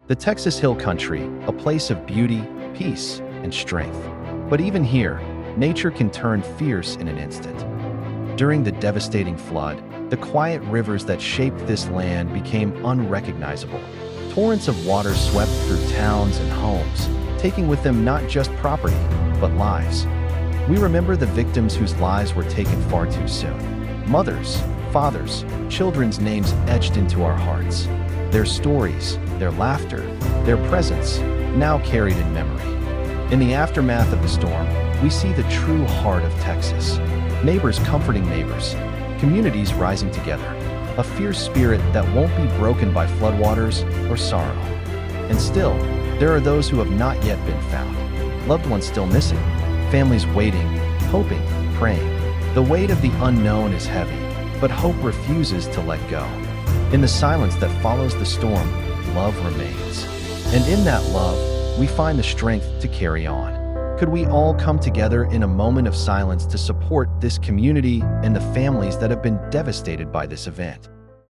The Texas Hill Country, a place of beauty, peace, and strength. But even here, nature can turn fierce in an instant. During the devastating flood, the quiet rivers that shaped this land became unrecognizable. Torrents of water swept through towns and homes, taking with them not just property, but lives. We remember the victims whose lives were taken far too soon. Mothers, fathers, children's names etched into our hearts. Their stories, their laughter, their presence, now carried in memory. In the aftermath of the storm, we see the true heart of Texas. Neighbors comforting neighbors, communities rising together, a fierce spirit that won't be broken by floodwaters or sorrow. And still, there are those who have not yet been found. Loved ones still missing, families waiting, hoping, praying. The weight of the unknown is heavy, but hope refuses to let go. In the silence that follows the storm, love remains. And in that love, we find the strength to carry on. Could we all come together in a moment of silence to support this community and the families that have been devastated by this event?